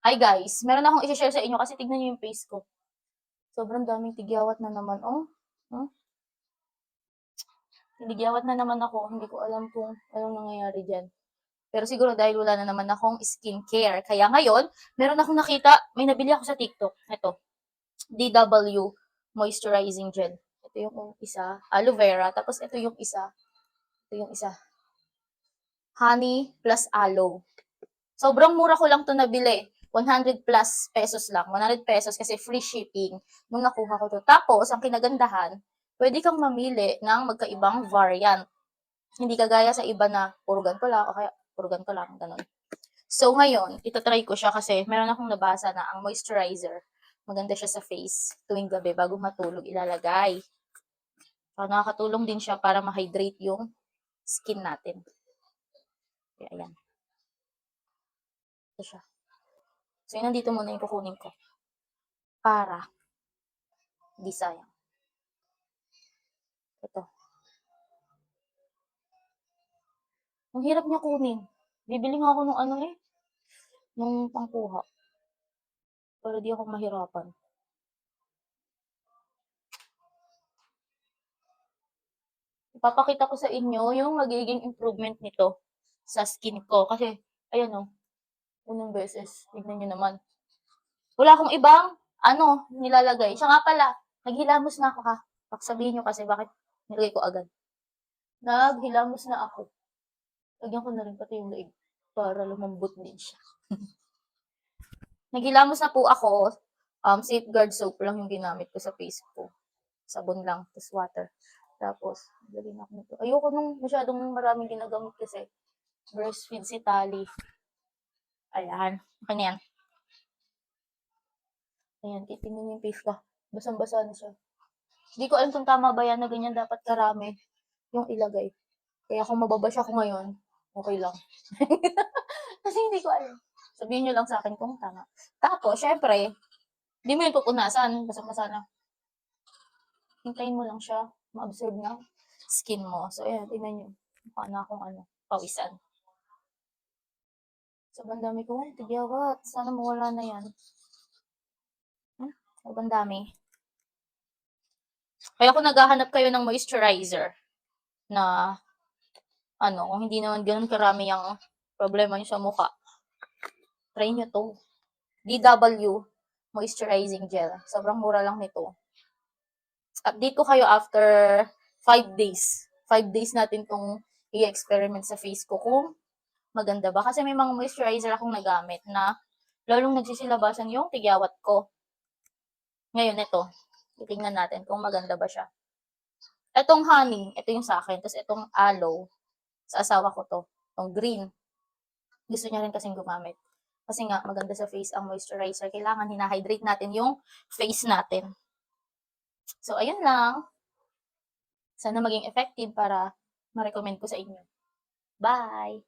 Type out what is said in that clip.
Hi guys, meron akong i-share sa inyo kasi tignan niyo yung face ko. Sobrang daming tigyawat na naman, oh. Hmm? Tinigyawat na naman ako. Hindi ko alam kung anong nangyayari diyan. Pero siguro dahil wala na naman akong skincare. Kaya ngayon, meron akong nakita, may nabili ako sa TikTok. Ito, DW Moisturizing Gel. Ito yung isa, aloe vera. Tapos ito yung isa, honey plus aloe. Sobrang mura ko lang 'to nabili, 100 plus pesos lang, 100 pesos kasi free shipping nung nakuha ko 'to. Tapos ang kinagandahan, puwede kang mamili ng magkaibang variant. Hindi kagaya sa iba na puro ganito lang o kaya puro ganito lang, gano'n. So ngayon, ita-try ko siya kasi meron akong nabasa na ang moisturizer, maganda siya sa face tuwing gabi bago matulog ilalagay. Nakakatulong din siya para ma-hydrate yung skin natin. Kaya ayan, ito siya. So yun, nandito muna yung kukunin ko para di sayang. Ito. Ang hirap niya kunin. Bibili nga ako nung ano eh, nung pangkuha. Para di ako mahirapan. Ipapakita ko sa inyo yung magiging improvement nito sa skin ko. Kasi, ayan o, unang beses. Tignan nyo naman. Wala akong ibang, nilalagay. Siya nga pala, naghilamos na ako ha. Sabihin nyo kasi bakit nilagay ko agad. Naghilamos na ako. Lagyan ko na rin pati yung leeg para lumambot din siya. Naghilamos na po ako. Safeguard soap lang yung ginamit ko sa face ko. Sabon lang, tapos water. Tapos, lagyan ako nito. Ayoko nung masyadong maraming ginagamit kasi breastfeed si Tali. Ayan. Okay na yan. Ayan, titingnan niyo yung face ko. Basang-basa na siya. Hindi ko alam kung tama ba yan na ganyan dapat karami yung ilagay. Kaya kung mababasa ko ngayon, okay lang. Kasi hindi ko alam. Sabihin nyo lang sa akin kung tama. Tapos, syempre, hindi mo yun pupunasan. Basang-basa na. Hintayin mo lang siya. Ma-absorb ng skin mo. So, ayan, tingnan nyo. Mukha na akong pawisan. Sobrang dami ko. Tigyawat. Sana mawala na yan. Sobrang dami. Kaya kung naghahanap kayo ng moisturizer na kung hindi naman ganun karami yung problema nyo sa mukha, try nyo to. DW Moisturizing Gel. Sobrang mura lang nito. Update ko kayo after 5 days. 5 days natin tong i-experiment sa face ko kung maganda ba. Kasi may mga moisturizer akong nagamit na lalong nagsisilabasan yung tigyawat ko. Ngayon, ito. Titingnan natin kung maganda ba siya. Itong honey, ito yung sa akin. Tapos itong aloe, sa asawa ko to. Itong green. Gusto niya rin kasing gumamit. Kasi nga, maganda sa face ang moisturizer. Kailangan hinahydrate natin yung face natin. So, ayun lang. Sana maging effective para ma-recommend ko sa inyo. Bye!